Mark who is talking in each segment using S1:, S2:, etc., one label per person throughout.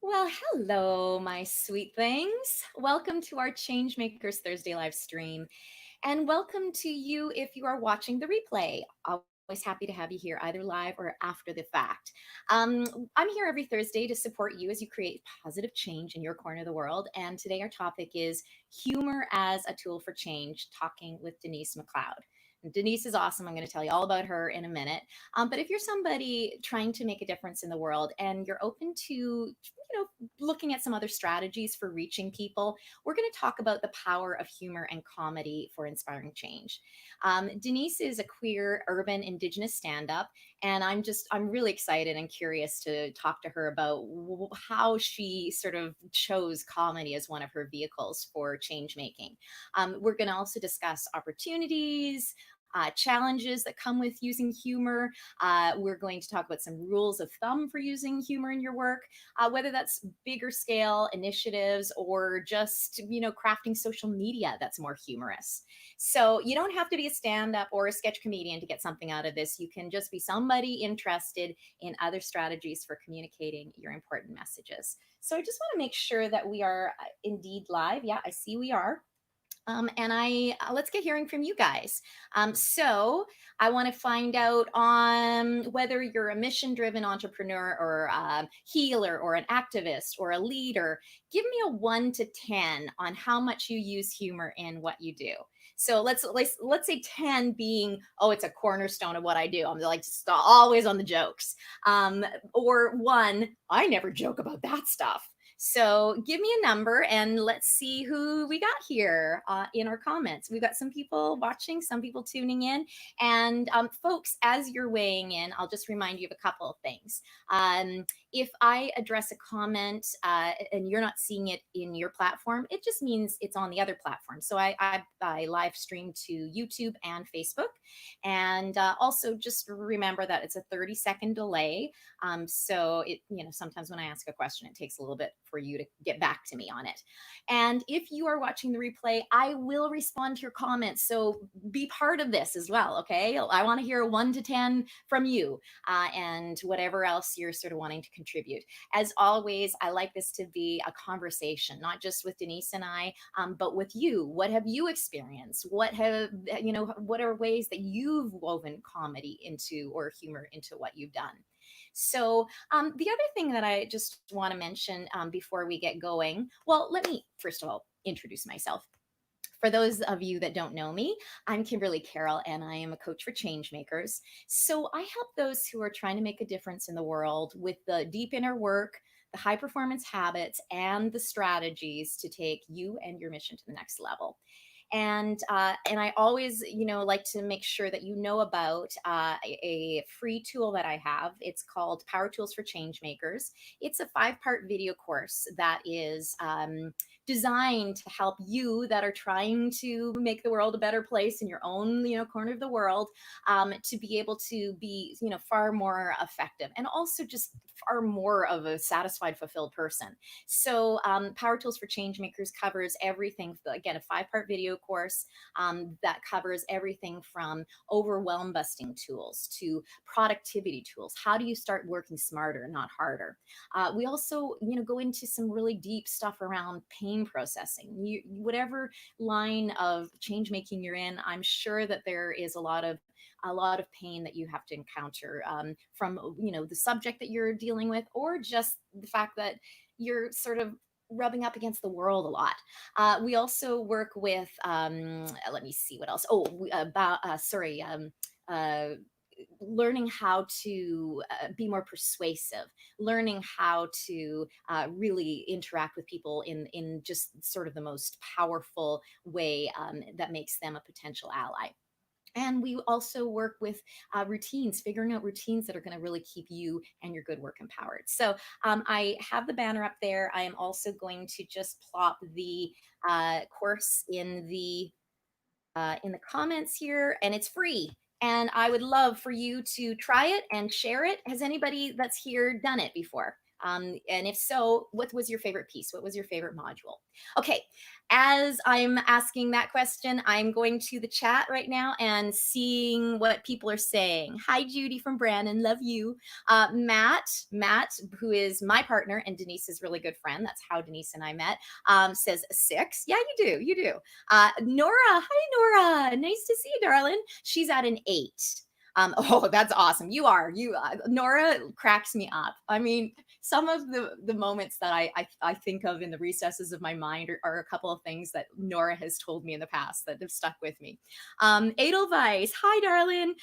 S1: Well, hello, my sweet things. Welcome to our Changemakers Thursday Livestream. And welcome to you if you are watching the replay. Always happy to have you here, either live or after the fact. I'm here every Thursday to support you as you create positive change in your corner of the world. And today our topic is humor as a tool for change, talking with Denise McLeod. Denise is awesome. I'm going to tell you all about her in a minute. But if you're somebody trying to make a difference in the world and you're open to, looking at some other strategies for reaching people, we're going to talk about the power of humor and comedy for inspiring change. Denise is a queer, urban, Indigenous stand-up, and I'm really excited and curious to talk to her about how she sort of chose comedy as one of her vehicles for change making. We're going to also discuss opportunities, challenges that come with using humor. We're going to talk about some rules of thumb for using humor in your work, whether that's bigger scale initiatives or just, crafting social media that's more humorous. So you don't have to be a stand up or a sketch comedian to get something out of this. You can just be somebody interested in other strategies for communicating your important messages. So I just want to make sure that we are indeed live. Yeah, I see we are. And I let's get hearing from you guys. So I want to find out on whether you're a mission-driven entrepreneur or a healer or an activist or a leader. Give me a 1 to 10 on how much you use humor in what you do. So let's say 10 being, oh, it's a cornerstone of what I do. I'm like just always on the jokes. Or 1, I never joke about that stuff. So give me a number and let's see who we got here in our comments. We've got some people watching, some people tuning in. And folks, as you're weighing in, I'll just remind you of a couple of things. If I address a comment and you're not seeing it in your platform, it just means it's on the other platform. So I live stream to YouTube and Facebook. And also just remember that it's a 30-second delay. So sometimes when I ask a question, it takes a little bit for you to get back to me on it. And if you are watching the replay, I will respond to your comments. So be part of this as well. Okay. I want to hear 1 to 10 from you and whatever else you're sort of wanting to contribute. As always, I like this to be a conversation, not just with Denise and I, but with you. What have you experienced? What are ways that you've woven comedy into or humor into what you've done? So, the other thing that I just want to mention before we get going, well, let me first of all introduce myself. For those of you that don't know me, I'm Kimberly Carroll, and I am a coach for changemakers. So, I help those who are trying to make a difference in the world with the deep inner work, the high performance habits, and the strategies to take you and your mission to the next level. And I always like to make sure that you know about a free tool that I have. It's called Power Tools for Changemakers. It's a 5-part video course that is designed to help you that are trying to make the world a better place in your own corner of the world, to be able to be far more effective and also just far more of a satisfied, fulfilled person. So Power Tools for Changemakers covers everything. Again, a 5-part video course that covers everything from overwhelm busting tools to productivity tools. How do you start working smarter, not harder? We also, go into some really deep stuff around pain processing. Whatever line of change making you're in, I'm sure that there is a lot of pain that you have to encounter from the subject that you're dealing with, or just the fact that you're sort of rubbing up against the world a lot. We also work with, let me see what else. Oh, learning how to be more persuasive, learning how to really interact with people in just sort of the most powerful way that makes them a potential ally. And we also work with routines, figuring out routines that are going to really keep you and your good work empowered. So I have the banner up there. I am also going to just plop the course in the comments here, and it's free. And I would love for you to try it and share it. Has anybody that's here done it before? And if so, what was your favorite piece? What was your favorite module? Okay, as I'm asking that question, I'm going to the chat right now and seeing what people are saying. Hi, Judy from Brandon, love you. Matt, who is my partner and Denise's really good friend, that's how Denise and I met, says 6. Yeah, you do. Nora, hi, Nora. Nice to see you, darling. She's at an 8. Oh, that's awesome. Nora cracks me up. I mean, some of the moments that I think of in the recesses of my mind are a couple of things that Nora has told me in the past that have stuck with me. Edelweiss, hi, darling.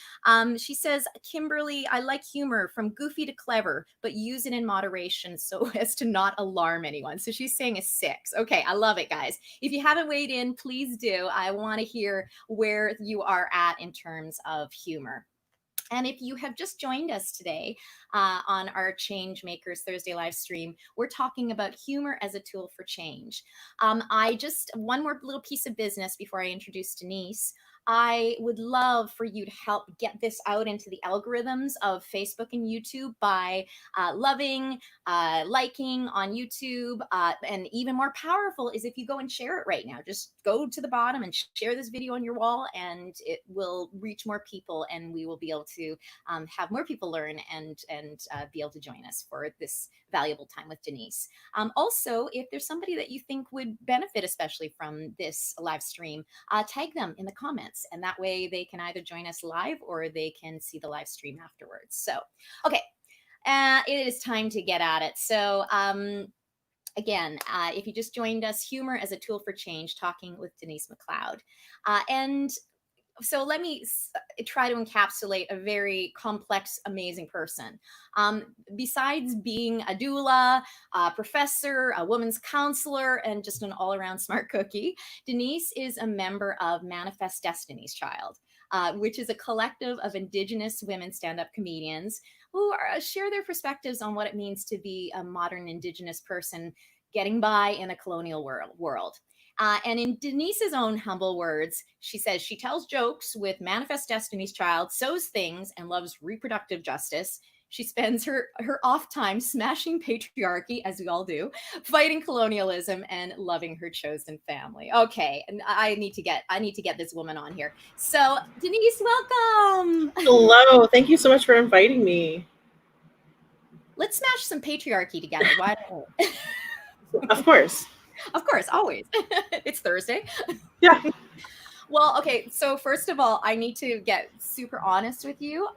S1: She says, Kimberly, I like humor from goofy to clever, but use it in moderation so as to not alarm anyone. So she's saying a 6. Okay, I love it, guys. If you haven't weighed in, please do. I want to hear where you are at in terms of humor. And if you have just joined us today on our Changemakers Thursday live stream, we're talking about humor as a tool for change. One more little piece of business before I introduce Denise. I would love for you to help get this out into the algorithms of Facebook and YouTube by loving, liking on YouTube. And even more powerful is if you go and share it right now. Just go to the bottom and share this video on your wall, and it will reach more people, and we will be able to have more people learn and be able to join us for this valuable time with Denise. Also, if there's somebody that you think would benefit especially from this live stream, tag them in the comments, and that way they can either join us live or they can see the live stream afterwards. So, okay, it is time to get at it. So, again, if you just joined us, humor as a tool for change, talking with Denise McLeod. And so let me try to encapsulate a very complex, amazing person. Besides being a doula, a professor, a women's counselor, and just an all-around smart cookie, Denise is a member of Manifest Destiny's Child, which is a collective of Indigenous women stand-up comedians who share their perspectives on what it means to be a modern Indigenous person getting by in a colonial world. And in Denise's own humble words, she says she tells jokes with Manifest Destiny's Child, sews things, and loves reproductive justice. She spends her off time smashing patriarchy, as we all do, fighting colonialism, and loving her chosen family. Okay, and I need to get this woman on here. So, Denise, welcome.
S2: Hello, thank you so much for inviting me.
S1: Let's smash some patriarchy together. Why don't we?
S2: Of course.
S1: Of course, always. It's Thursday.
S2: Yeah.
S1: Well, okay. So first of all, I need to get super honest with you.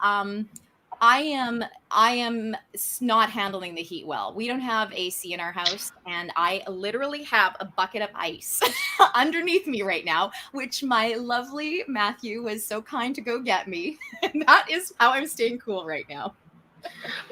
S1: I am not handling the heat well. We don't have AC in our house, and I literally have a bucket of ice underneath me right now, which my lovely Matthew was so kind to go get me. And that is how I'm staying cool right now.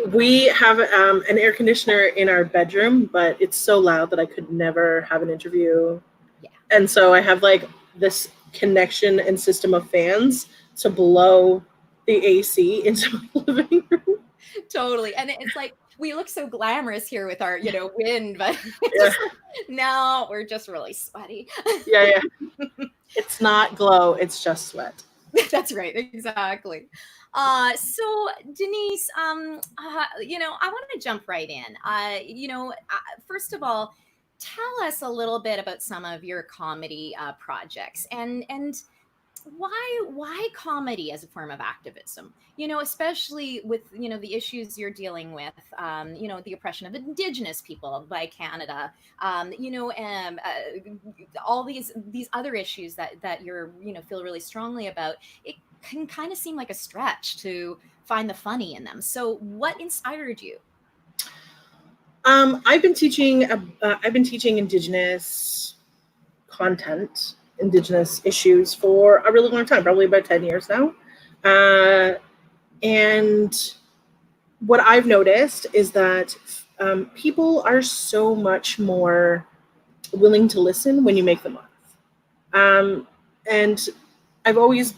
S2: We have an air conditioner in our bedroom, but it's so loud that I could never have an interview.
S1: Yeah.
S2: And so I have like this connection and system of fans to blow the AC into my living room.
S1: Totally. And it's like, we look so glamorous here with our, wind, but
S2: Yeah.
S1: no, we're just really sweaty.
S2: Yeah. It's not glow, it's just sweat.
S1: That's right. Exactly. So Denise, I want to jump right in. First of all, tell us a little bit about some of your comedy projects and why comedy as a form of activism, especially with, the issues you're dealing with, the oppression of Indigenous people by Canada, all these other issues that you're, feel really strongly about. It can kind of seem like a stretch to find the funny in them. So what inspired you?
S2: I've been teaching Indigenous content, Indigenous issues for a really long time, probably about 10 years now. And what I've noticed is that people are so much more willing to listen when you make them laugh. And I've always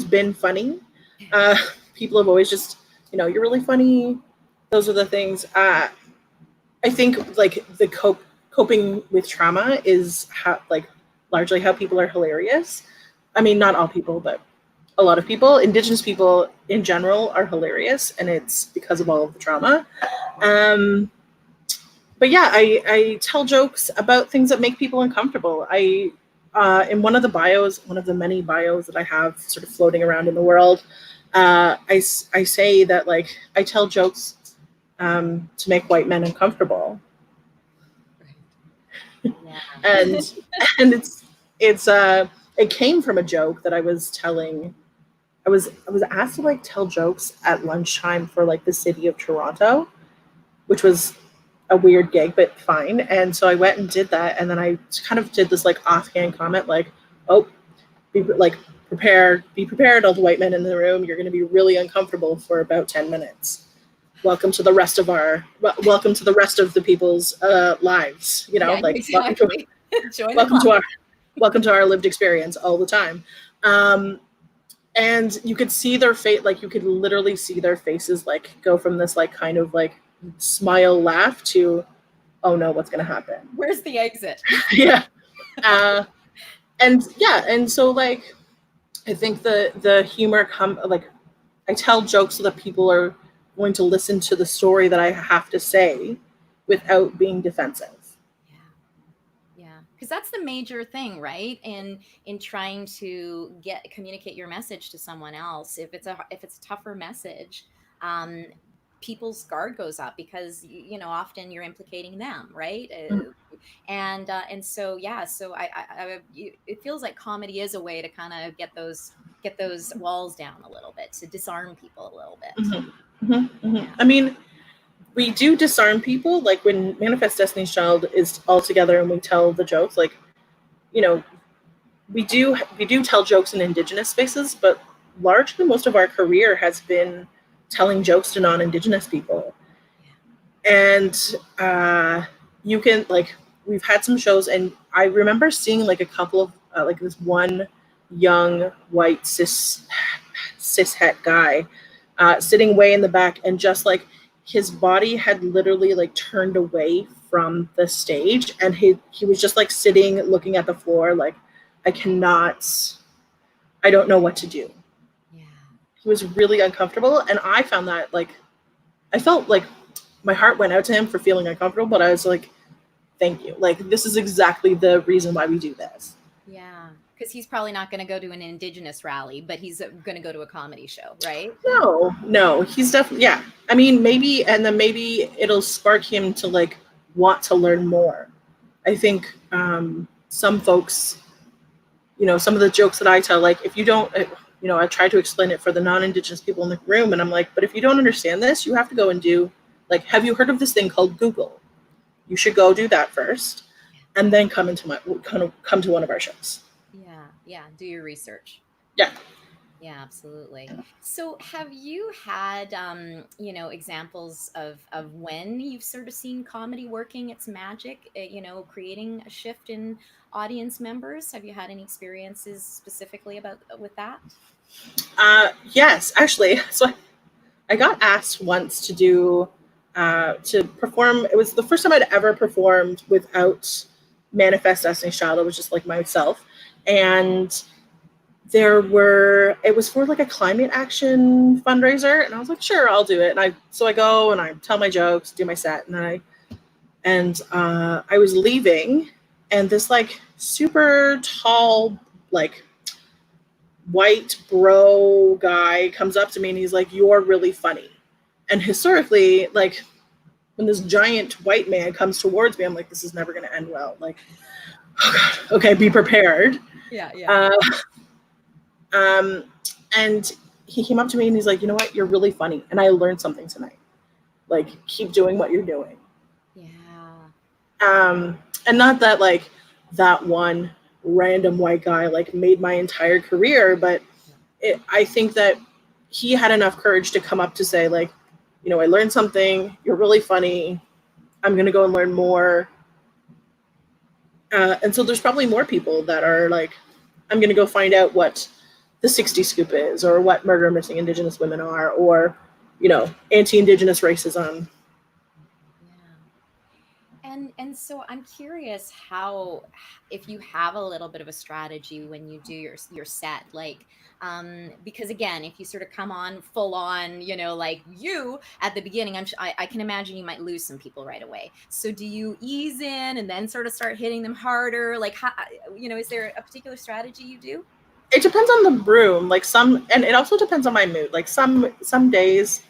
S2: been funny. People have always just, you're really funny. Those are the things. I think like the coping with trauma is largely how people are hilarious. I mean, not all people, but a lot of people. Indigenous people in general are hilarious, and it's because of all of the trauma. But yeah, I tell jokes about things that make people uncomfortable. In one of the many bios that I have sort of floating around in the world, I say that like I tell jokes to make white men uncomfortable.
S1: Right. Yeah.
S2: and and it came from a joke that I was telling. I was asked to like tell jokes at lunchtime for like the city of Toronto, which was a weird gig, but fine. And so I went and did that, and then I kind of did this like offhand comment, like, "Oh, be prepared, all the white men in the room. You're going to be really uncomfortable for about 10 minutes. Welcome to the rest of the people's lives. You know,
S1: Yeah,
S2: like
S1: exactly. Join the
S2: welcome to
S1: club.
S2: our lived experience all the time." And you could see their face, like you could literally see their faces like go from this like kind of like smile laugh to, oh no, what's gonna happen?
S1: Where's the exit?
S2: Yeah. And so like I think the humor like I tell jokes so that people are going to listen to the story that I have to say without being defensive.
S1: Yeah, because that's the major thing, right? In trying to communicate your message to someone else. If it's a tougher message, um, people's guard goes up because often you're implicating them, right? And so yeah, so it feels like comedy is a way to kind of get those walls down a little bit, to disarm people a little bit.
S2: Mm-hmm. Mm-hmm. Mm-hmm. Yeah. I mean, we do disarm people, like when Manifest Destiny's Child is all together and we tell the jokes, like, you know, we do tell jokes in Indigenous spaces, but largely most of our career has been telling jokes to non-Indigenous people. And you can like we've had some shows, and I remember seeing like a couple of like this one young white cis het guy sitting way in the back, and just like his body had literally like turned away from the stage, and he was just like sitting looking at the floor like, I don't know what to do.
S1: Yeah.
S2: He was really uncomfortable, and I found that like I felt like my heart went out to him for feeling uncomfortable, but I was like, thank you. Like, this is exactly the reason why we do this.
S1: Yeah, because he's probably not going to go to an Indigenous rally, but he's going to go to a comedy show, right?
S2: No, he's definitely, yeah. I mean, maybe it'll spark him to like want to learn more. I think some folks, some of the jokes that I tell, like if you don't, I try to explain it for the non-Indigenous people in the room, and I'm like, but if you don't understand this, you have to go and do, like, have you heard of this thing called Google? You should go do that first, and then come to one of our shows.
S1: Yeah. Do your research.
S2: Yeah.
S1: Yeah, absolutely. So have you had, examples of when you've sort of seen comedy working its magic, creating a shift in audience members? Have you had any experiences specifically with that?
S2: Yes, actually. So I got asked once to perform. It was the first time I'd ever performed without Manifest Destiny's Child. It was just like myself. And it was for like a climate action fundraiser. And I was like, sure, I'll do it. And I go and I tell my jokes, do my set. And I was leaving, and this like super tall, like white bro guy comes up to me and he's like, "You're really funny." And historically, like when this giant white man comes towards me, I'm like, this is never going to end well. Like, oh God, okay, be prepared.
S1: Yeah.
S2: And he came up to me and he's like, "You know what? You're really funny. And I learned something tonight. Like, keep doing what you're doing."
S1: Yeah.
S2: And not that like that one random white guy like made my entire career, but I think that he had enough courage to come up to say like, I learned something. You're really funny. I'm going to go and learn more. And so there's probably more people that are like, I'm going to go find out what the 60 scoop is, or what murder missing Indigenous women are, or, anti-Indigenous racism.
S1: Yeah. And so I'm curious how, if you have a little bit of a strategy when you do your set, like, because again, if you sort of come on full on, like you at the beginning, I can imagine you might lose some people right away. So do you ease in and then sort of start hitting them harder? Like, how, is there a particular strategy you do?
S2: It depends on the room. Like and it also depends on my mood. Like some days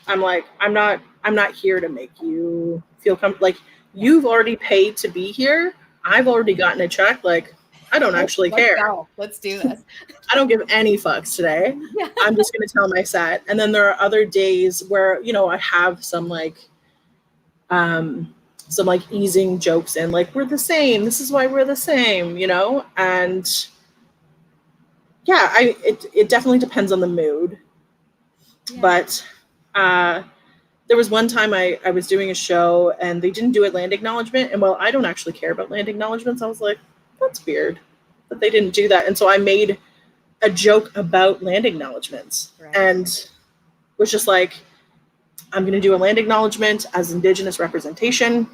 S2: I'm like, I'm not here to make you feel like you've already paid to be here. I've already gotten a check. Like, I don't actually
S1: Let's
S2: care.
S1: go. Let's do this.
S2: I don't give any fucks today.
S1: Yeah.
S2: I'm just going to tell my set. And then there are other days where, I have some easing jokes in, like, we're the same. This is why we're the same, and yeah, it definitely depends on the mood. Yeah. But there was one time I was doing a show and they didn't do a land acknowledgement. And while I don't actually care about land acknowledgements, I was like, that's weird that they didn't do that. And so I made a joke about land acknowledgements, right, and was just like, I'm going to do a land acknowledgement as Indigenous representation.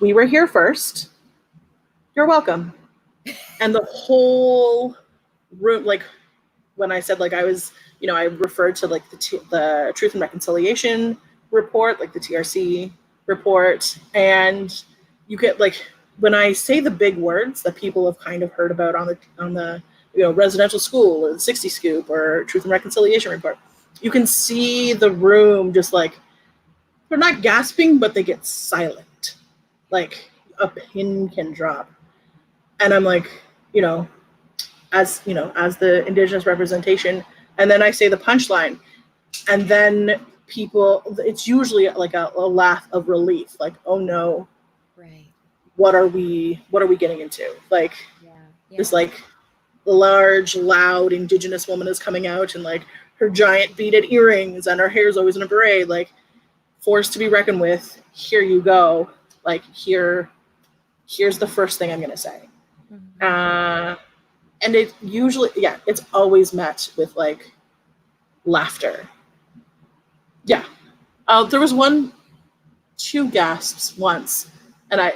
S2: We were here first. You're welcome. And the whole room, like when I said, like, I was, I referred to like the Truth and Reconciliation report, like the TRC report. And you get, like, when I say the big words that people have kind of heard about on the residential school or the 60 Scoop or Truth and Reconciliation report, you can see the room just like, they're not gasping, but they get silent. Like a pin can drop. And I'm like, as the Indigenous representation, and then I say the punchline, and then people, it's usually like a laugh of relief, like, oh no,
S1: right,
S2: what are we getting into? Like,
S1: yeah.
S2: This like large, loud Indigenous woman is coming out and like her giant beaded earrings and her hair's always in a beret, like, forced to be reckoned with. Here you go. Like, here's the first thing I'm gonna say. Mm-hmm. And it usually, it's always met with like laughter. Yeah. There was two gasps once, and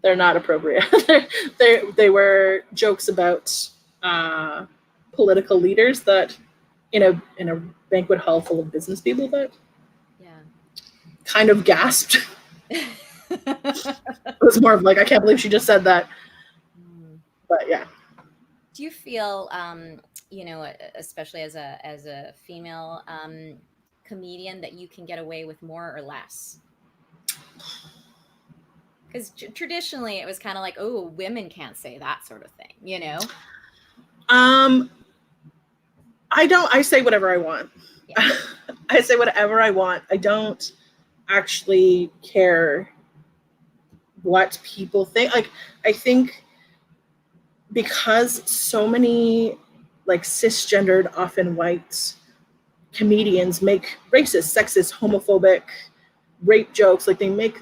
S2: they're not appropriate. they were jokes about political leaders that in a banquet hall full of business people that kind of gasped. It was more of like, I can't believe she just said that. But yeah.
S1: Do you feel, especially as a female comedian, that you can get away with more or less? Because traditionally it was kind of like, oh, women can't say that sort of thing,
S2: I say whatever I want. Yeah. I say whatever I want. I don't actually care what people think. Like, I think because so many like cisgendered, often white comedians make racist, sexist, homophobic, rape jokes, like they make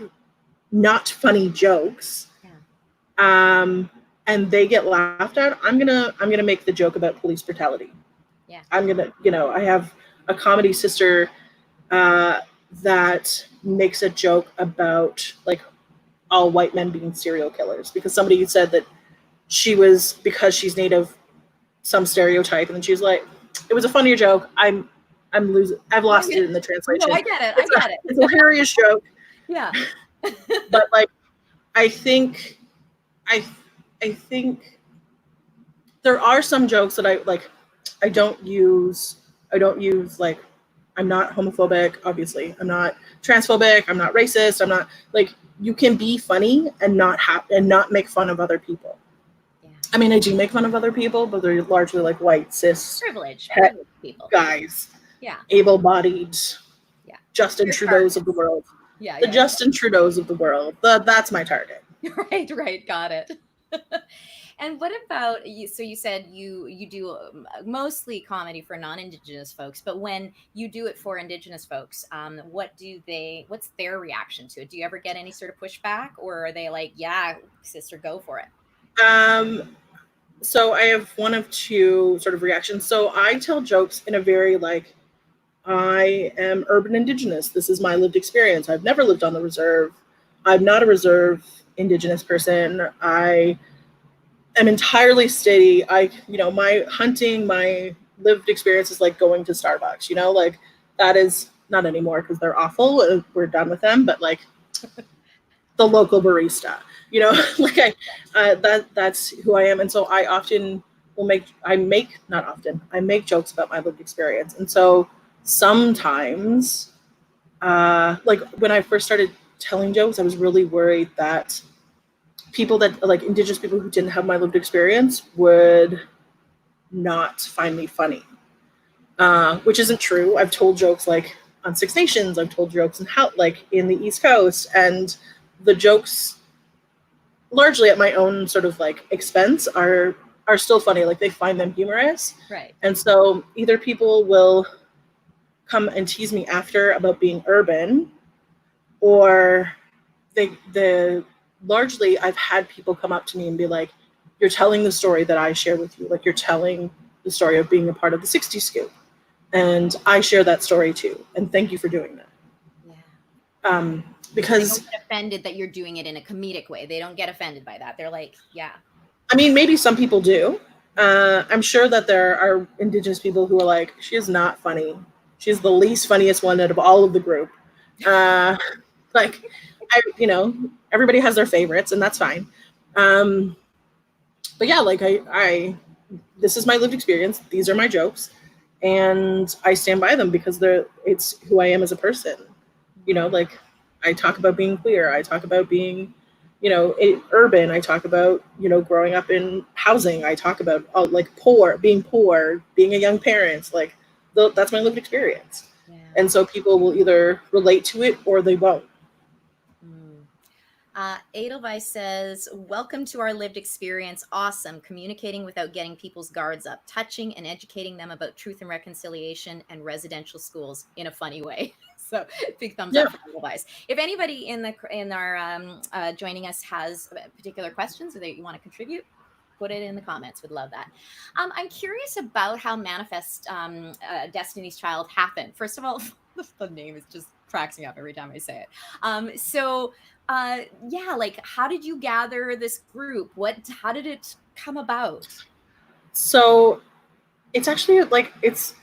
S2: not funny jokes, and they get laughed at, I'm gonna make the joke about police brutality.
S1: Yeah.
S2: I'm gonna, I have a comedy sister that makes a joke about like all white men being serial killers because somebody said that she was, because she's Native, some stereotype, and then she was like, it was a funnier joke. I'm losing. I've lost it in the translation.
S1: No, I get it. I get it.
S2: It's a hilarious joke.
S1: Yeah.
S2: But like, I think there are some jokes that I don't use like, I'm not homophobic, obviously. I'm not transphobic. I'm not racist. I'm not, like, you can be funny and not make fun of other people. Yeah. I mean, I do make fun of other people, but they're largely like white, cis,
S1: privileged people,
S2: guys.
S1: Yeah.
S2: Able-bodied. Yeah. Justin
S1: Your
S2: Trudeau's
S1: target.
S2: of the world.
S1: Yeah.
S2: The Justin Trudeau's of the world. That's my target.
S1: Right. Got it. And what about you? So you said you do mostly comedy for non-Indigenous folks, but when you do it for Indigenous folks, what's their reaction to it? Do you ever get any sort of pushback, or are they like, yeah, sister, go for it?
S2: So I have one of two sort of reactions. So I tell jokes in a very like, I am urban Indigenous. This is my lived experience. I've never lived on the reserve. I'm not a reserve Indigenous person. I am entirely steady. My hunting, my lived experience is like going to Starbucks, like that is not anymore because they're awful. We're done with them, but like the local barista, like that's who I am. And so I often I make jokes about my lived experience. And so sometimes, like when I first started telling jokes, I was really worried that people that like Indigenous people who didn't have my lived experience would not find me funny, which isn't true. I've told jokes like on Six Nations. I've told jokes in the East Coast, and the jokes, largely at my own sort of like expense, are still funny. Like they find them humorous,
S1: right?
S2: And so either people will come and tease me after about being urban, or the largely I've had people come up to me and be like, you're telling the story that I shared with you. Like you're telling the story of being a part of the 60s scoop. And I share that story too. And thank you for doing that.
S1: Yeah.
S2: Because
S1: they don't get offended that you're doing it in a comedic way. They don't get offended by that. They're like, yeah.
S2: I mean, maybe some people do. I'm sure that there are Indigenous people who are like, she is not funny. She's the least funniest one out of all of the group. Like, everybody has their favorites, and that's fine. But yeah, like this is my lived experience. These are my jokes, and I stand by them because it's who I am as a person. Like I talk about being queer. I talk about being, urban. I talk about, growing up in housing. I talk about like being a young parent. Like that's my lived experience. Yeah. And so people will either relate to it or they won't.
S1: Edelweiss says, welcome to our lived experience. Awesome. Communicating without getting people's guards up, touching and educating them about truth and reconciliation and residential schools in a funny way. So big thumbs up for Edelweiss. If anybody in our joining us has particular questions or that you want to contribute, put it in the comments. Would love that. I'm curious about how Manifest Destiny's Child happened. First of all, the name just cracks me up every time I say it. Like how did you gather this group? How did it come about?
S2: So it's actually like it's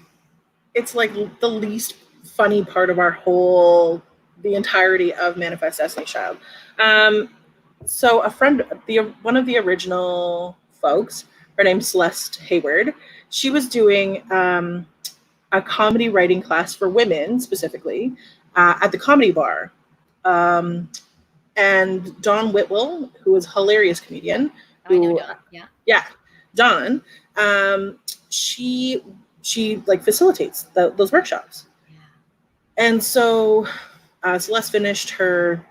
S2: like the least funny part of the entirety of Manifest Destiny's Child. So a friend, one of the original folks, her name's Celeste Hayward, she was doing a comedy writing class for women specifically at the Comedy Bar. And Dawn Whitwell, who is a hilarious comedian.
S1: I know Dawn.
S2: Yeah. Dawn, she like facilitates those workshops. Yeah. And so Celeste finished her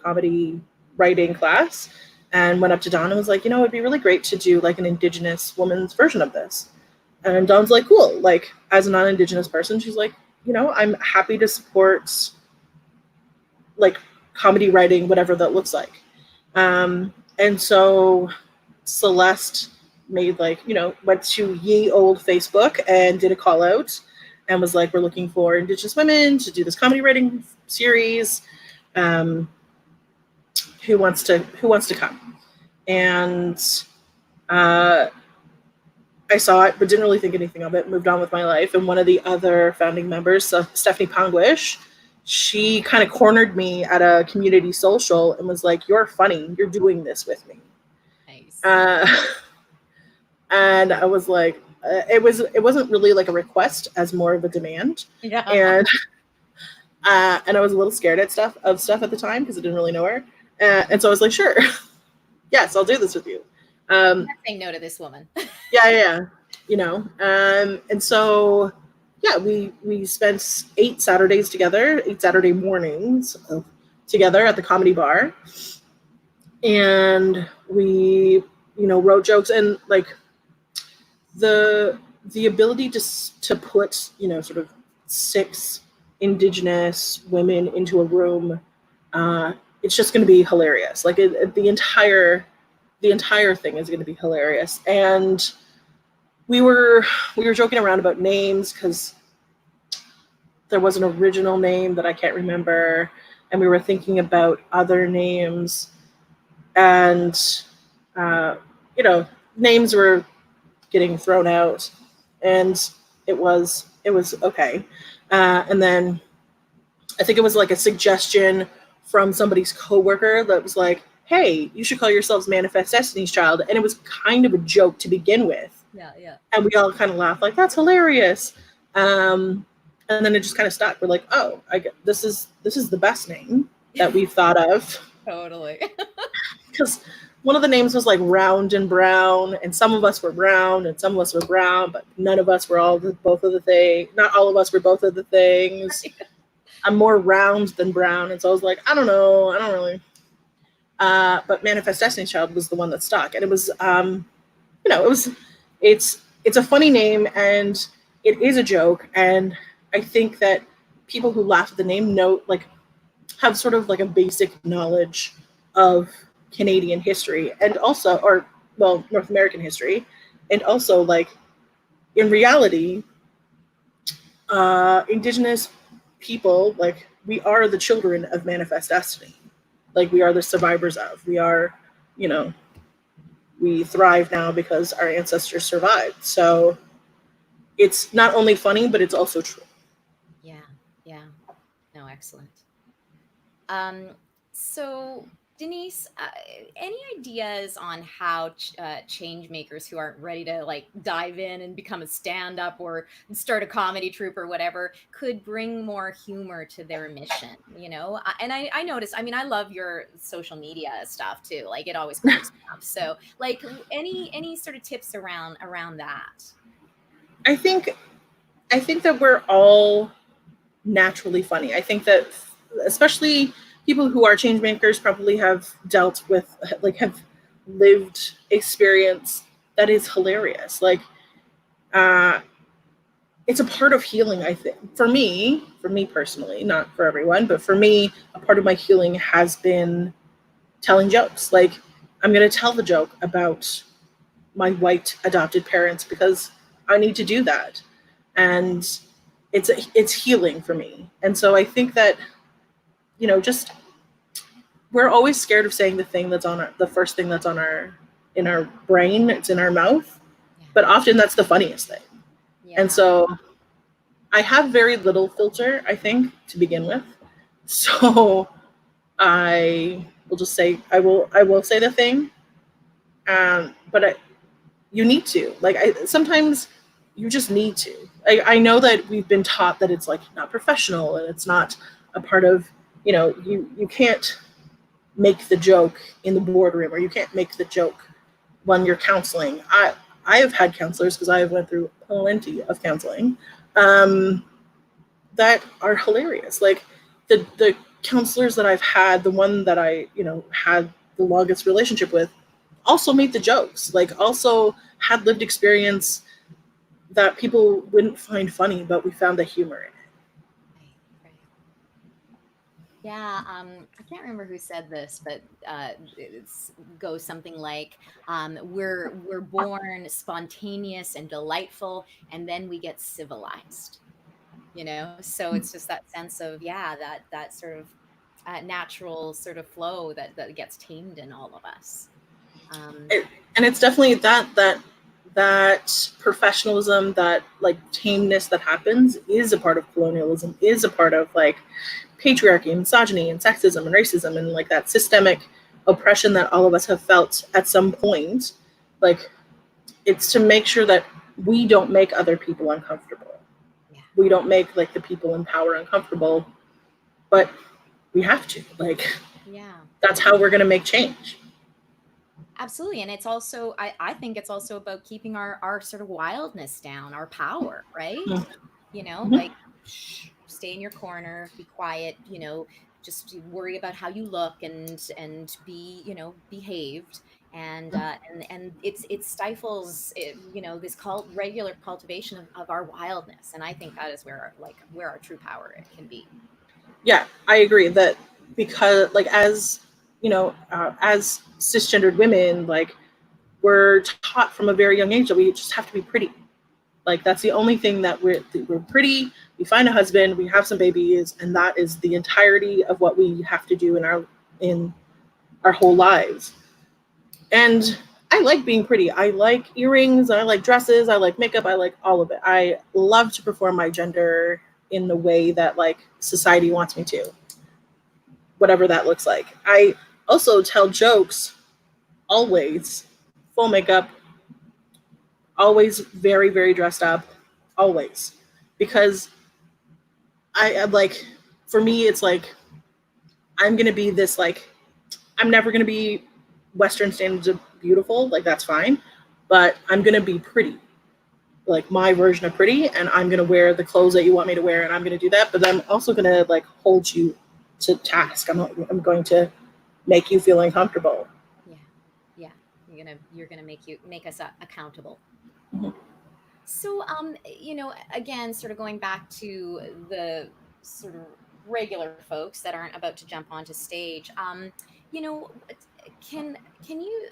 S2: comedy writing class and went up to Dawn and was like, it'd be really great to do like an Indigenous woman's version of this. And Dawn's like, cool. Like as a non-Indigenous person, she's like, I'm happy to support like comedy writing, whatever that looks like. And so Celeste made went to ye old Facebook and did a call out and was like, we're looking for Indigenous women to do this comedy writing series. Who wants to come? And I saw it, but didn't really think anything of it, moved on with my life. And one of the other founding members, Stephanie Pongwish, she kind of cornered me at a community social and was like, you're funny. You're doing this with me. Nice. And I was like, it wasn't really like a request as more of a demand. Yeah. And I was a little scared at stuff at the time because I didn't really know her. And so I was like, sure. Yes, I'll do this with you.
S1: I'm not saying no to this woman.
S2: Yeah. And so, yeah, we spent 8 Saturdays together, 8 Saturday mornings together at the Comedy Bar. And we, wrote jokes, and like the ability to put, sort of 6 Indigenous women into a room, it's just going to be hilarious. Like the entire thing is going to be hilarious. And we were joking around about names because there was an original name that I can't remember. and we were thinking about other names, and uh, you know, names were getting thrown out, and it was okay. And then I think it was like a suggestion from somebody's coworker that was like, "Hey, you should call yourselves Manifest Destiny's Child," and it was kind of a joke to begin with,
S1: Yeah, yeah.
S2: and we all kind of laughed like, "That's hilarious." Um, and then it just kind of stuck. We're like, "Oh, this is the best name that we've thought of."
S1: Totally.
S2: Because one of the names was like Round and Brown, and some of us were brown and some of us were brown, but none of us were both of the thing. Not all of us were both of the things. I'm more round than brown, and so I was like, I don't know, I don't really. But Manifest Destiny's Child was the one that stuck, and it was, it was, it's a funny name, and it is a joke, and I think that people who laugh at the name have sort of like a basic knowledge of Canadian history, and also, or well, North American history, and also like in reality, Indigenous people, like, we are the children of Manifest Destiny. Like, we are the survivors of. We are, you know, we thrive now because our ancestors survived. So it's not only funny, but it's also true.
S1: Yeah, yeah. No, excellent. So Denise, any ideas on how change makers who aren't ready to like dive in and become a stand-up or start a comedy troupe or whatever could bring more humor to their mission? And I noticed. I mean, I love your social media stuff too. Like it always cracks me up. So, like, any sort of tips around that?
S2: I think that we're all naturally funny. I think that especially people who are change makers probably have dealt with, like, have lived experience that is hilarious. Like, uh, it's a part of healing, I think. For me personally, not for everyone, but for me, a part of my healing has been telling jokes. Like, I'm going to tell the joke about my white adopted parents because I need to do that. And it's healing for me. And so I think that, just, we're always scared of saying the first thing that's in our brain. It's in our mouth,
S1: Yeah.
S2: but often that's the funniest thing.
S1: Yeah.
S2: And so I have very little filter, I think, to begin with. So I will just say, I will say the thing. But you need to, like, sometimes you just need to. I know that we've been taught that it's like not professional and it's not a part of, you can't make the joke in the boardroom, or you can't make the joke when you're counseling. I have had counselors, because I have went through plenty of counseling, that are hilarious. Like, the counselors that I've had, the one that I had the longest relationship with, also made the jokes. Like, also had lived experience that people wouldn't find funny, but we found the humor in it.
S1: Right. Yeah, I can't remember who said this, but it goes something like, "We're born spontaneous and delightful, and then we get civilized." So it's just that sense of, yeah, that sort of natural sort of flow that gets tamed in all of us.
S2: And it's definitely that professionalism, that like tameness that happens, is a part of colonialism, is a part of like patriarchy and misogyny and sexism and racism, and like that systemic oppression that all of us have felt at some point. Like, it's to make sure that we don't make other people uncomfortable.
S1: Yeah.
S2: We don't make like the people in power uncomfortable, but we have to. Like,
S1: Yeah.
S2: that's how we're going to make change.
S1: Absolutely. And it's also, I think it's also about keeping our sort of wildness down, our power, right?
S2: Mm-hmm.
S1: Like, shh, stay in your corner, be quiet, just worry about how you look and be, behaved. And it stifles this regular cultivation of our wildness. And I think that is where our true power it can be.
S2: Yeah, I agree that, because, like, as cisgendered women, like, we're taught from a very young age that we just have to be pretty. Like that's the only thing that we're pretty, we find a husband, we have some babies, and that is the entirety of what we have to do in our whole lives. And I like being pretty. I like earrings, I like dresses, I like makeup, I like all of it. I love to perform my gender in the way that like society wants me to, whatever that looks like. I also tell jokes always, full makeup, always very, very dressed up, always. Because I like, for me, it's like, I'm going to be this, like, I'm never going to be Western standards of beautiful, like that's fine, but I'm going to be pretty, like my version of pretty, and I'm going to wear the clothes that you want me to wear, and I'm going to do that, but I'm also going to like hold you to task. I'm going to make you feel uncomfortable.
S1: Yeah. You're gonna make us accountable.
S2: Mm-hmm.
S1: So, again, sort of going back to the sort of regular folks that aren't about to jump onto stage, you know, can you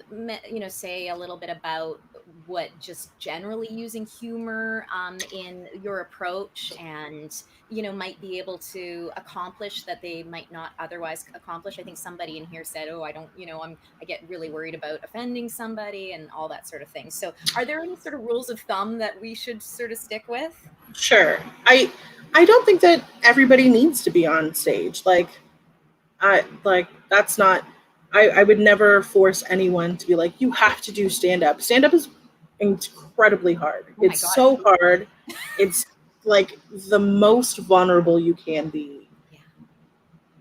S1: say a little bit about what just generally using humor in your approach and might be able to accomplish that they might not otherwise accomplish? I think somebody in here said, oh, I don't, I get really worried about offending somebody and all that sort of thing. So are there any sort of rules of thumb that we should sort of stick with?
S2: Sure. I don't think that everybody needs to be on stage. Like that's not, I would never force anyone to be like, you have to do stand up. Stand up is incredibly hard.
S1: Oh my
S2: It's
S1: God.
S2: so hard. It's like the most vulnerable you can be.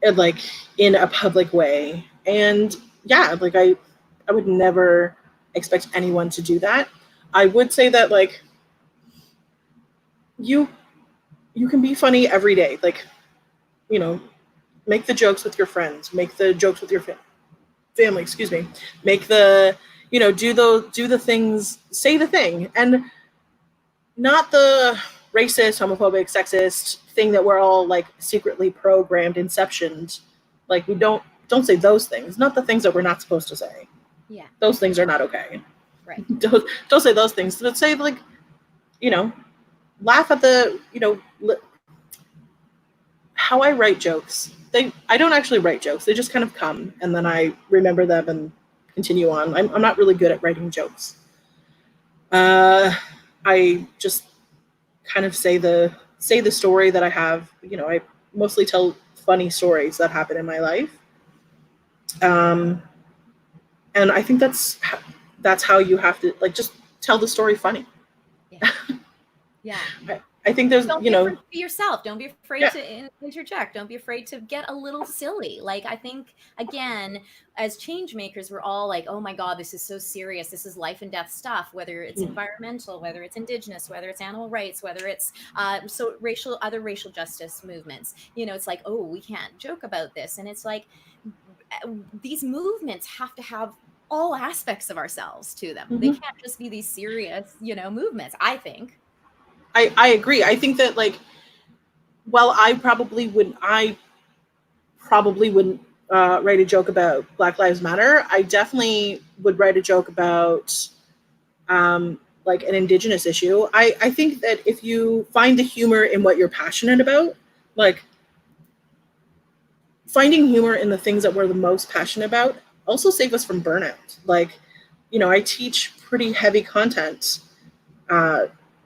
S2: Yeah. Like in a public way. And yeah, like I would never expect anyone to do that. I would say that like you can be funny every day. Like, make the jokes with your friends, make the jokes with your family, excuse me, make the, do the things, say the thing, and not the racist, homophobic, sexist thing that we're all like secretly programmed, inceptioned. Like we don't say those things, not the things that we're not supposed to say.
S1: Yeah.
S2: Those things are not okay.
S1: Right.
S2: Don't say those things, but say like, laugh at the, how I write jokes. I don't actually write jokes. They just kind of come, and then I remember them and continue on. I'm not really good at writing jokes. I just kind of say the story that I have. I mostly tell funny stories that happen in my life. And I think that's how you have to like just tell the story funny.
S1: Yeah. Yeah.
S2: I think there's,
S1: don't be afraid to be yourself. Don't be afraid to interject. Don't be afraid to get a little silly. Like, I think, again, as change makers, we're all like, oh my God, this is so serious. This is life and death stuff, whether it's environmental, whether it's Indigenous, whether it's animal rights, whether it's other racial justice movements. It's like, oh, we can't joke about this. And it's like, these movements have to have all aspects of ourselves to them. They can't just be these serious, movements, I think.
S2: I agree. I think that like, well, I probably wouldn't write a joke about Black Lives Matter. I definitely would write a joke about like an Indigenous issue. I think that if you find the humor in what you're passionate about, like finding humor in the things that we're the most passionate about also save us from burnout. Like, I teach pretty heavy content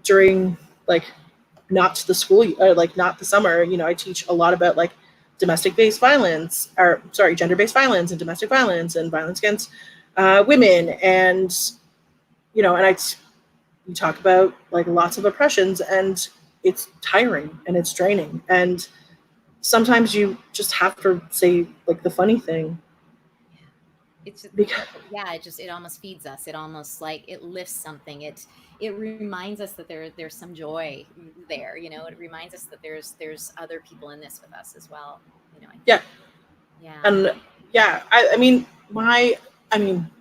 S2: during like not the school or like not the summer. I teach a lot about like gender-based violence and domestic violence and violence against women, and we talk about like lots of oppressions, and it's tiring and it's draining, and sometimes you just have to say like the funny thing.
S1: It's just, it almost feeds us. It almost like it lifts something. It reminds us that there's some joy there. It reminds us that there's other people in this with us as well.
S2: Yeah. And yeah, I mean,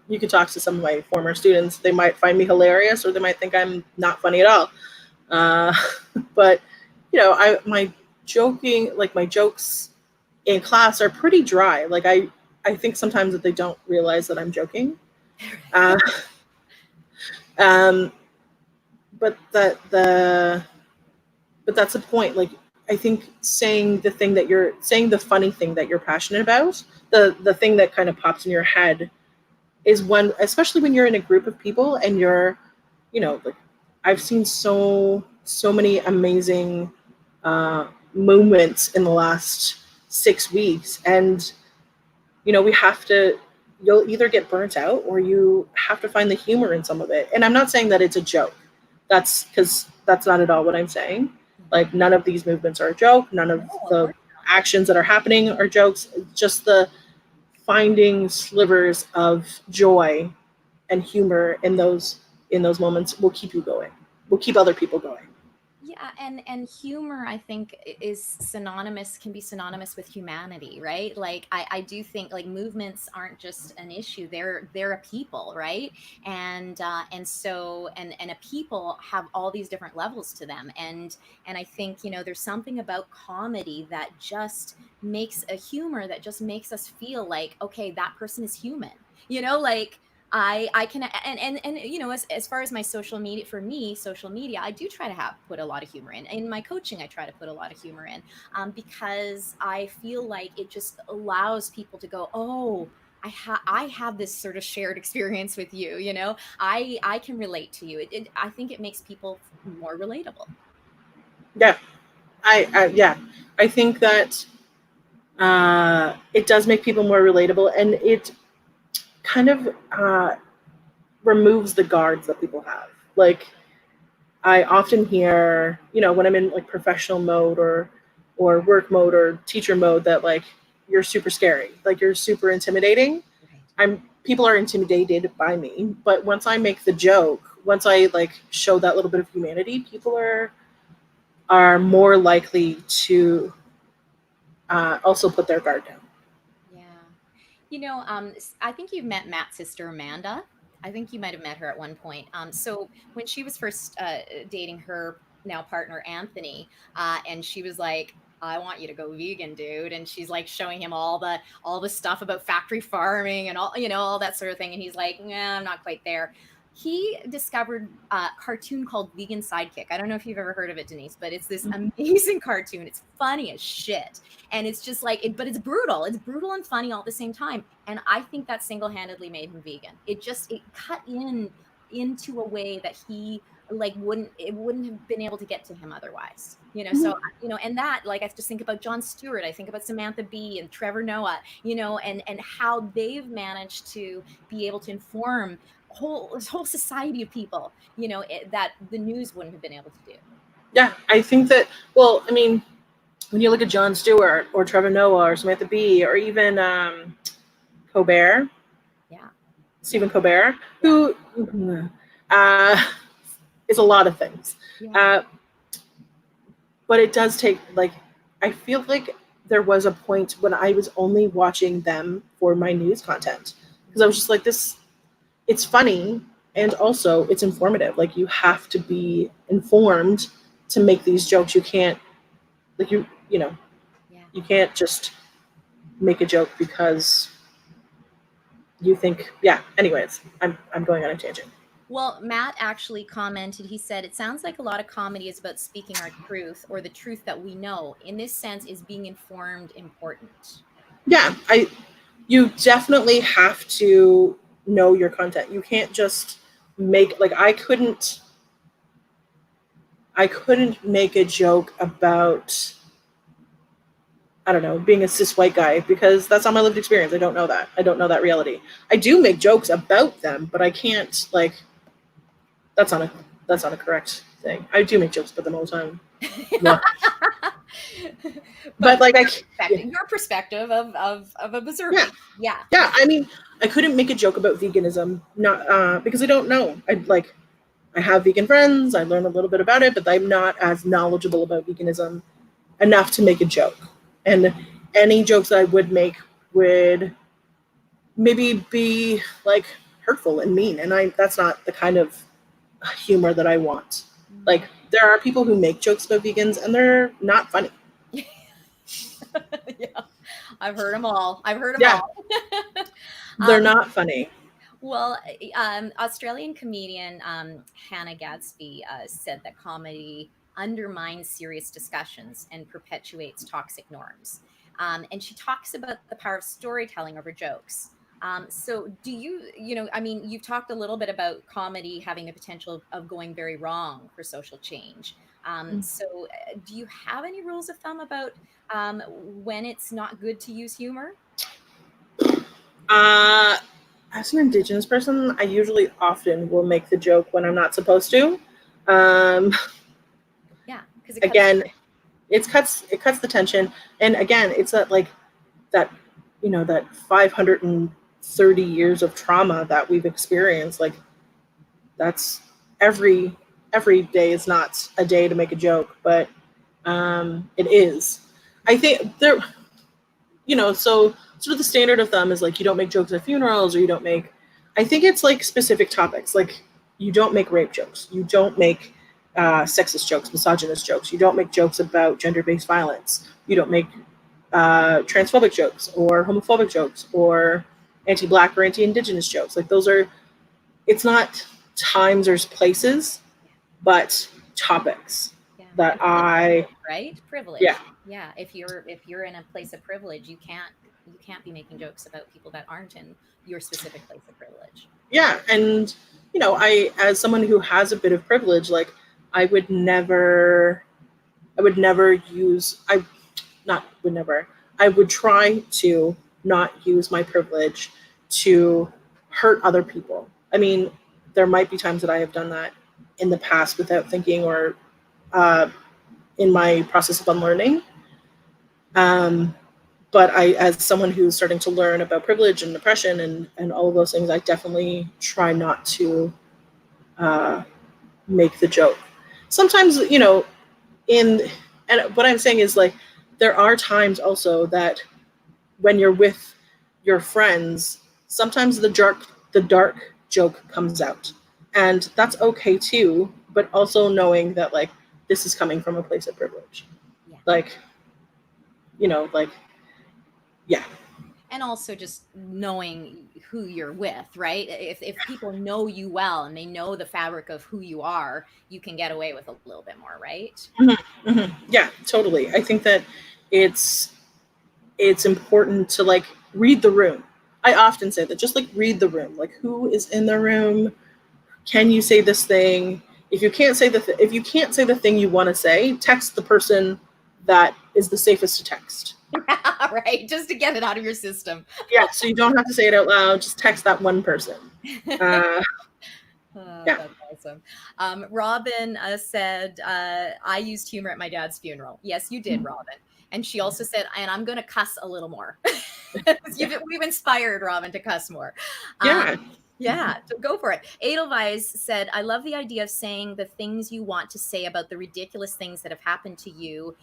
S2: you could talk to some of my former students. They might find me hilarious, or they might think I'm not funny at all. But my jokes in class are pretty dry. Like I think sometimes that they don't realize that I'm joking. but that's the point. Like, I think saying the funny thing that you're passionate about, the thing that kind of pops in your head, is when, especially when you're in a group of people and you're, like, I've seen so many amazing moments in the last 6 weeks, and we have to, you'll either get burnt out or you have to find the humor in some of it. And I'm not saying that it's a joke. That's because that's not at all what I'm saying. Like, none of these movements are a joke. None of the actions that are happening are jokes. Just the finding slivers of joy and humor in those moments will keep you going. Will keep other people going.
S1: Yeah, and humor, I think, can be synonymous with humanity, right? Like, I do think, like, movements aren't just an issue; they're a people, right? And a people have all these different levels to them, and I think, there's something about comedy that just makes a humor that just makes us feel like, okay, that person is human, like. I can, and as far as my social media, for me, social media, I do try to put a lot of humor in my coaching. I try to put a lot of humor in, because I feel like it just allows people to go, oh, I have this sort of shared experience with you. I can relate to you. I think it makes people more relatable.
S2: Yeah, I think that it does make people more relatable, and it kind of removes the guards that people have. Like, I often hear, when I'm in, like, professional mode or work mode or teacher mode, that, like, you're super scary, like, you're super intimidating.
S1: Right.
S2: People are intimidated by me, but once I make the joke, once I, like, show that little bit of humanity, people are more likely to also put their guard down.
S1: Yeah. I think you've met Matt's sister, Amanda. I think you might have met her at one point. So when she was first dating her now partner, Anthony, and she was like, I want you to go vegan, dude. And she's like showing him all the stuff about factory farming and all that sort of thing. And he's like, nah, I'm not quite there. He discovered a cartoon called Vegan Sidekick. I don't know if you've ever heard of it, Denise, but it's this amazing cartoon. It's funny as shit. And it's just like but it's brutal. It's brutal and funny all at the same time. And I think that single-handedly made him vegan. It cut into a way that he wouldn't have been able to get to him otherwise. So and that, like, I just think about Jon Stewart, I think about Samantha Bee and Trevor Noah, and how they've managed to be able to inform this whole society of people, that the news wouldn't have been able to do.
S2: Yeah, I think that, well, I mean, when you look at Jon Stewart or Trevor Noah or Samantha Bee or even Colbert, Stephen Colbert, who is a lot of things. But it does take, like, I feel like there was a point when I was only watching them for my news content, because I was just like, it's funny and also it's informative. Like, you have to be informed to make these jokes. You can't, like, you can't just make a joke because you think, anyways, I'm going on a tangent.
S1: Well, Matt actually commented, he said, it sounds like a lot of comedy is about speaking our truth, or the truth that we know. In this sense, is being informed important?
S2: Yeah, you definitely have to know your content. You can't just make, like, I couldn't make a joke about, I don't know, being a cis white guy, because that's not my lived experience. I don't know that reality. I do make jokes about them, but I can't, like, that's not a correct thing. I do make jokes about them all the time. but like,
S1: your perspective of observing. Yeah.
S2: I mean, I couldn't make a joke about veganism, not because I don't know. I have vegan friends. I learn a little bit about it, but I'm not as knowledgeable about veganism enough to make a joke. And any jokes that I would make would maybe be, like, hurtful and mean, and that's not the kind of humor that I want. Like, there are people who make jokes about vegans and they're not funny.
S1: Yeah, I've heard them all.
S2: They're not funny.
S1: Well, Australian comedian Hannah Gadsby said that comedy undermines serious discussions and perpetuates toxic norms. And she talks about the power of storytelling over jokes. So, do I mean, you've talked a little bit about comedy having the potential of going very wrong for social change. So, do you have any rules of thumb about when it's not good to use humor?
S2: Uh, as an Indigenous person, I usually often will make the joke when I'm not supposed to. Um,
S1: Yeah, because it cuts.
S2: again, it cuts the tension, and again, it's that that 530 years of trauma that we've experienced. Like that's every every day is not a day to make a joke, but it is. I think there, so sort of the standard of thumb is like you don't make jokes at funerals, or you don't make. I think it's like specific topics, like you don't make rape jokes, you don't make sexist jokes, misogynist jokes, you don't make jokes about gender-based violence, you don't make transphobic jokes or homophobic jokes or anti-black or anti-indigenous jokes. Like those are, it's not times or places, but topics
S1: Yeah.
S2: that I,
S1: Right? Privilege.
S2: yeah,
S1: Yeah. If you're in a place of privilege, you can't be making jokes about people that aren't in your specific place of privilege.
S2: yeah. And, I, as someone who has a bit of privilege, like I would never use, I, not would never, I would try to not use my privilege to hurt other people. I mean, there might be times that I have done that in the past without thinking, or uh, in my process of unlearning. Um, but as someone who's starting to learn about privilege and oppression and all of those things, I definitely try not to uh, make the joke. Sometimes, in and what I'm saying is like there are times also that when you're with your friends, sometimes the dark joke comes out, and that's okay too. But also knowing that like this is coming from a place of privilege,
S1: Yeah.
S2: like like yeah.
S1: And also just knowing who you're with, right? If people know you well and they know the fabric of who you are, you can get away with a little bit more, right?
S2: Yeah, totally. I think that it's it's important to like read the room. I often say that, just like read the room, like who is in the room. Can you say this thing? If you can't say if you can't say the thing you want to say, text the person that is the safest to text.
S1: Right, just to get it out of your system.
S2: Yeah, so you don't have to say it out loud. Just text that one person. Uh, yeah,
S1: That's awesome. Robin said, I used humor at my dad's funeral. Yes, you did, Robin. And she also said, and I'm going to cuss a little more. We've inspired Robin to cuss more.
S2: yeah.
S1: Yeah, so go for it. Edelweiss said, I love the idea of saying the things you want to say about the ridiculous things that have happened to you,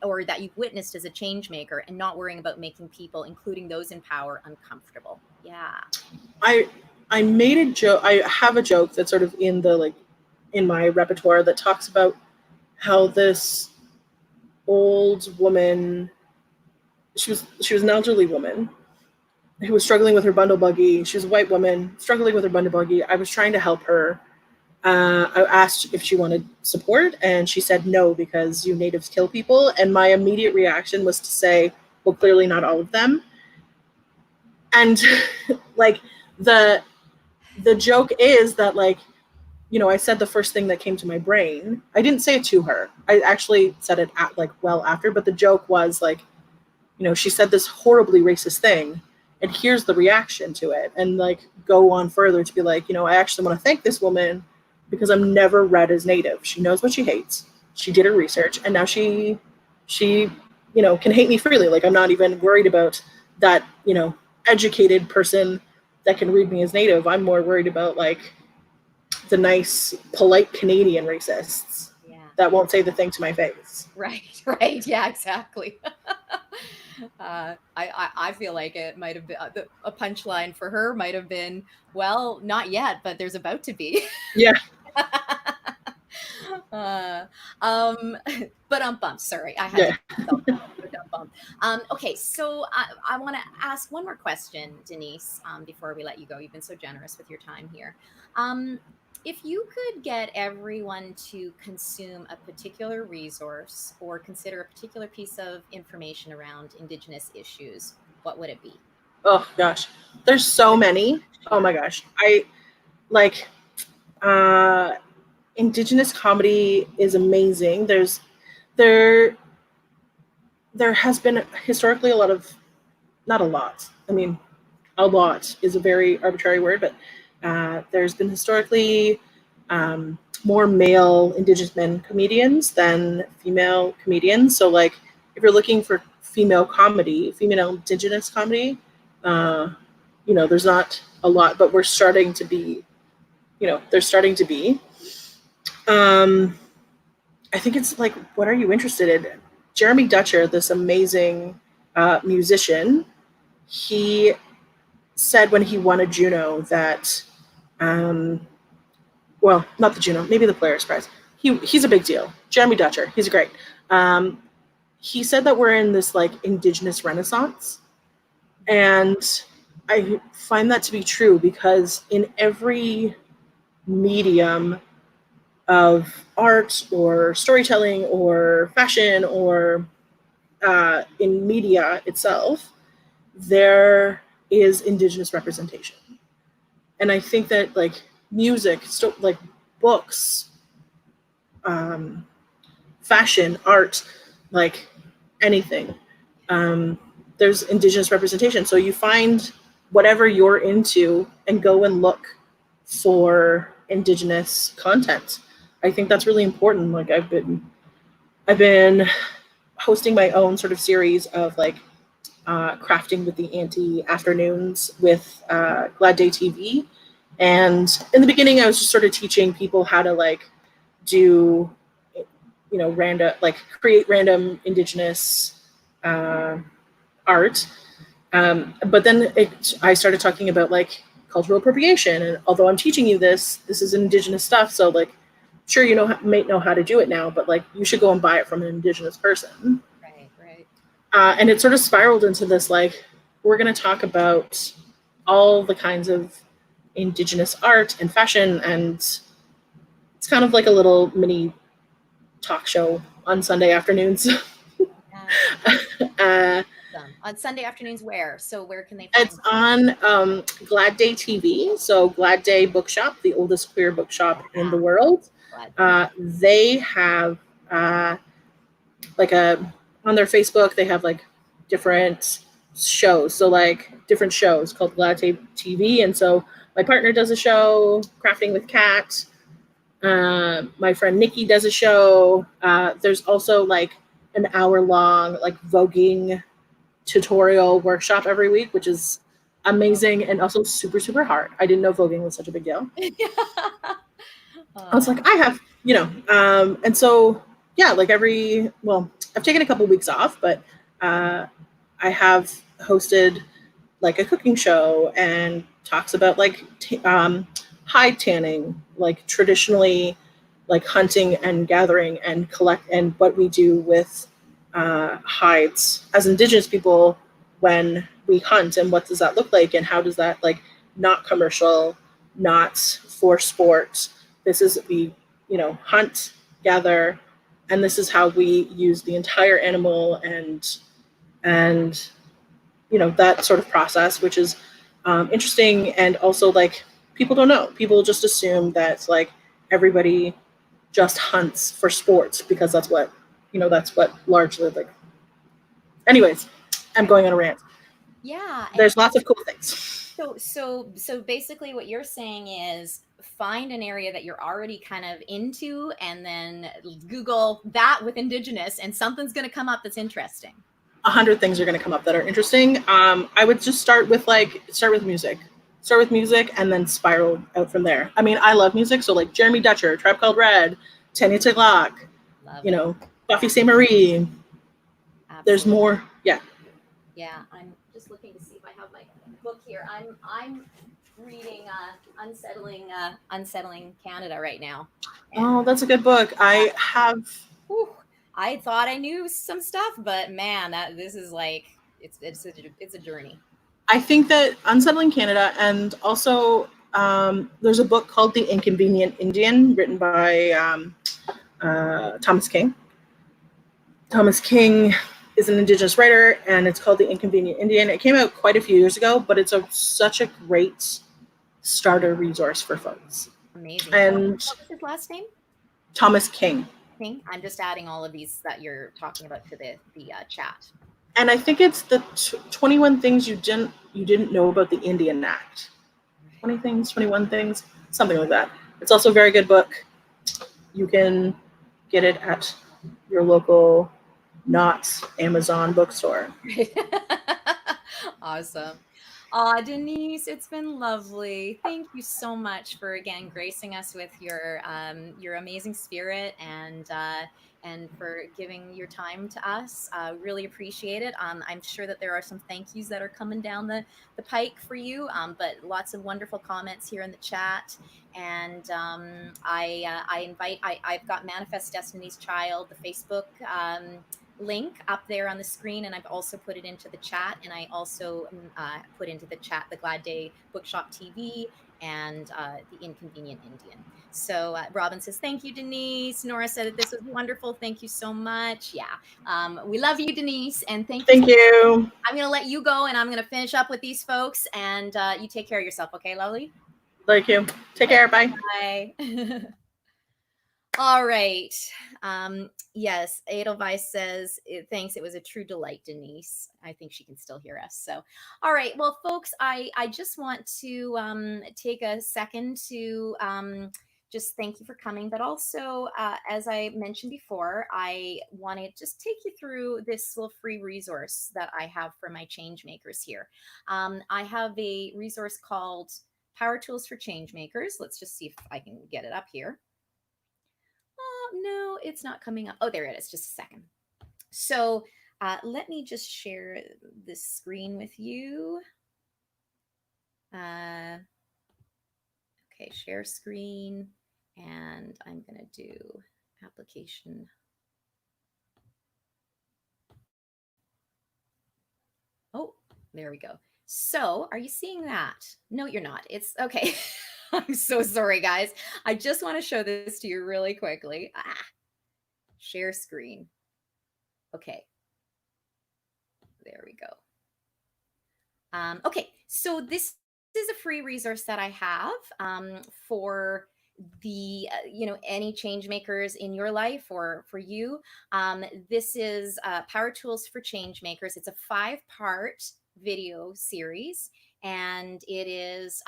S1: or that you've witnessed as a change maker, and not worrying about making people, including those in power, uncomfortable. Yeah.
S2: I made a joke. I have a joke that's sort of in the like in my repertoire that talks about how this old woman, she was an elderly woman who was struggling with her bundle buggy. She was a white woman struggling with her bundle buggy. I was trying to help her. I asked if she wanted support, and she said no, because you natives kill people. And my immediate reaction was to say, well, clearly not all of them. And like the joke is that like, I said the first thing that came to my brain. I didn't say it to her. I actually said it like well after, but the joke was like, she said this horribly racist thing, and here's the reaction to it. And like go on further to be like, I actually want to thank this woman because I'm never read as native. She knows what she hates. She did her research, and now she can hate me freely. Like I'm not even worried about that, educated person that can read me as native. I'm more worried about like the nice, polite Canadian racists
S1: Yeah.
S2: that won't say the thing to my face.
S1: Right, right. Yeah, exactly. I feel like it might have been a punchline for her might have been, well, not yet, but there's about to be.
S2: Yeah.
S1: But sorry, I had to
S2: Yeah.
S1: give myself that bump. Okay, so I want to ask one more question, Denise, before we let you go. You've been so generous with your time here. If you could get everyone to consume a particular resource or consider a particular piece of information around Indigenous issues, what would it be?
S2: Oh gosh, there's so many. Oh
S1: Yeah.
S2: my gosh, I like uh, Indigenous comedy is amazing. There there has been historically a lot of, not a lot. I mean, a lot is a very arbitrary word, but there's been historically more male Indigenous men comedians than female comedians. So, like, if you're looking for female comedy, female Indigenous comedy, uh, there's not a lot, but we're starting to be, they're starting to be. Um, I think it's like, what are you interested in? Jeremy Dutcher, this amazing musician, he said when he won a Juno that, um, well, not the Juno, maybe the Polaris Prize. He's a big deal. Jeremy Dutcher, he's great. Um, he said that we're in this like Indigenous Renaissance, and I find that to be true because in every medium of art or storytelling or fashion or in media itself, there is Indigenous representation. And I think that like music, like books, um, fashion, art, like anything, um, there's Indigenous representation. So you find whatever you're into and go and look for Indigenous content. I think that's really important. Like I've been hosting my own sort of series of like crafting with the Auntie afternoons with Glad Day TV. And in the beginning, I was just sort of teaching people how to like do, random, like create random Indigenous uh, art. But then I started talking about like cultural appropriation. And although I'm teaching you this is Indigenous stuff. So like, sure, may know how to do it now, but like you should go and buy it from an Indigenous person.
S1: Right, right.
S2: And it sort of spiraled into this like, we're going to talk about all the kinds of Indigenous art and fashion, and it's kind of like a little mini talk show on Sunday afternoons. uh,
S1: On Sunday afternoons, where? So where can they find
S2: it's on Glad Day TV. So Glad Day Bookshop, the oldest queer bookshop in the world. They have like on their Facebook, they have like different shows. So like different shows called Glad Day TV. And so my partner does a show, Crafting with Kat. My friend Nikki does a show. There's also like an hour-long like voguing tutorial workshop every week, which is amazing and also super, super hard. I didn't know voguing was such a big deal. I was like, I have, and so, yeah, like I've taken a couple weeks off, but I have hosted like a cooking show and talks about like hide tanning, like traditionally like hunting and gathering and collect, and what we do with hides as Indigenous people when we hunt, and what does that look like, and how does that like not commercial, not for sport. This is we hunt, gather, and this is how we use the entire animal and that sort of process, which is interesting. And also like people don't know, people just assume that like everybody just hunts for sports because that's what largely like. Anyways, I'm going on a rant.
S1: Yeah.
S2: There's lots of cool things.
S1: So basically what you're saying is find an area that you're already kind of into and then Google that with Indigenous and something's going to come up that's interesting.
S2: 100 things are going to come up that are interesting. I would just start with music. Start with music and then spiral out from there. I mean, I love music. So like Jeremy Dutcher, Tribe Called Red, Tanya Taglak, Buffy Sainte Marie. There's more. Yeah.
S1: Yeah, I'm just looking looking to see if I have my book here. I'm reading Unsettling Canada right now.
S2: Oh,
S1: And
S2: that's a good book. I have.
S1: whew, I thought I knew some stuff, but man, this is like it's a journey.
S2: I think that Unsettling Canada, and also there's a book called The Inconvenient Indian, written by Thomas King. Thomas King is an Indigenous writer, and it's called The Inconvenient Indian. It came out quite a few years ago, but it's such a great starter resource for folks.
S1: Amazing.
S2: And
S1: What was his last name?
S2: Thomas King.
S1: I'm just adding all of these that you're talking about to the chat.
S2: And I think it's the 21 things you didn't know about the Indian Act. 20 things, 21 things, something like that. It's also a very good book. You can get it at your local, not Amazon bookstore.
S1: Awesome. Denise, it's been lovely. Thank you so much for again gracing us with your amazing spirit and for giving your time to us. Really appreciate it. I'm sure that there are some thank yous that are coming down the pike for you, but lots of wonderful comments here in the chat. And I invite, I've got Manifest Destiny's Child, the Facebook link up there on the screen, and I've also put it into the chat, and I also put into the chat the Glad Day Bookshop TV and the Inconvenient Indian. So Robin says, thank you, Denise. Nora said that this was wonderful. Thank you so much. Yeah, we love you, Denise, and thank
S2: you.
S1: I'm going to let you go, and I'm going to finish up with these folks, and you take care of yourself, okay, lovely?
S2: Thank you. Take care. Bye.
S1: Bye. All right. Yes, Edelweiss says, thanks. It was a true delight, Denise. I think she can still hear us. So, all right. Well, folks, I just want to take a second to just thank you for coming. But also, as I mentioned before, I want to just take you through this little free resource that I have for my change makers here. I have a resource called Power Tools for Change Makers. Let's just see if I can get it up here. Oh, no, it's not coming up. Oh, there it is. Just a second. So let me just share this screen with you. Okay, share screen. And I'm going to do application. Oh, there we go. So are you seeing that? No, you're not. It's okay. I'm so sorry, guys. I just want to show this to you really quickly. Share screen. Okay. There we go. Okay, so this is a free resource that I have for the any change makers in your life or for you. This is Power Tools for Change Makers. It's a 5-part video series, and it is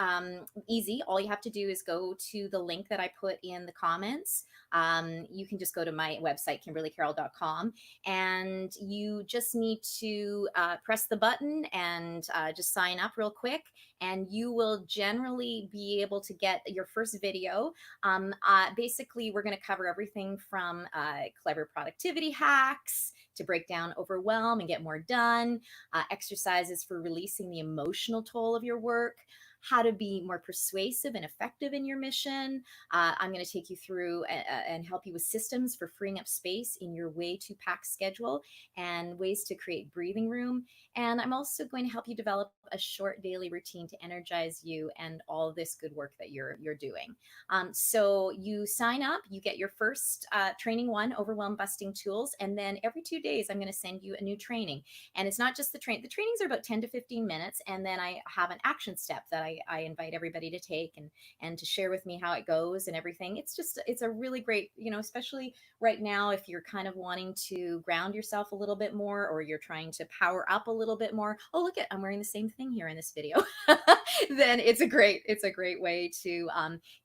S1: easy. All you have to do is go to the link that I put in the comments. You can just go to my website, KimberlyCarroll.com, and you just need to press the button and just sign up real quick, and you will generally be able to get your first video. Basically, we're going to cover everything from clever productivity hacks to break down overwhelm and get more done, exercises for releasing the emotional toll of your work, how to be more persuasive and effective in your mission. I'm going to take you through and help you with systems for freeing up space in your way too packed schedule and ways to create breathing room. And I'm also going to help you develop a short daily routine to energize you and all this good work that you're doing. So you sign up, you get your first training one, Overwhelm Busting Tools, and then every 2 days I'm going to send you a new training. And it's not just the trainings are about 10 to 15 minutes, and then I have an action step that I invite everybody to take and to share with me how it goes and everything. It's a really great, especially right now, if you're kind of wanting to ground yourself a little bit more, or you're trying to power up a little bit more. Oh, look, I'm wearing the same thing here in this video. Then it's a great way to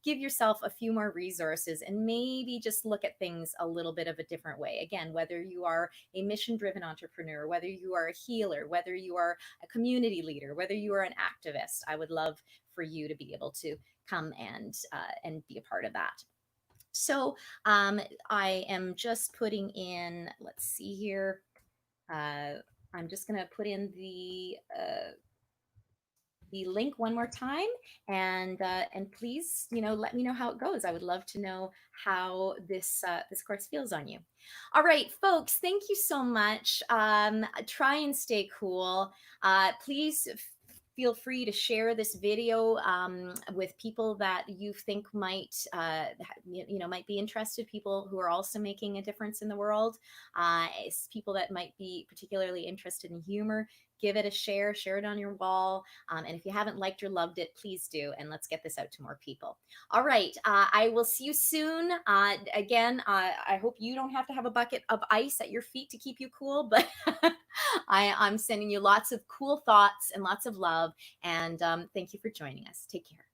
S1: give yourself a few more resources and maybe just look at things a little bit of a different way. Again, whether you are a mission-driven entrepreneur, whether you are a healer, whether you are a community leader, whether you are an activist, I would love for you to be able to come and be a part of that. So I am just putting in, let's see here. I'm just going to put in the link one more time, and please, let me know how it goes. I would love to know how this course feels on you. All right, folks, thank you so much. Try and stay cool. Please feel free to share this video with people that you think might be interested, people who are also making a difference in the world, people that might be particularly interested in humor. Give it a share it on your wall. And if you haven't liked or loved it, please do. And let's get this out to more people. All right. I will see you soon. Again, I hope you don't have to have a bucket of ice at your feet to keep you cool, but I'm sending you lots of cool thoughts and lots of love. And thank you for joining us. Take care.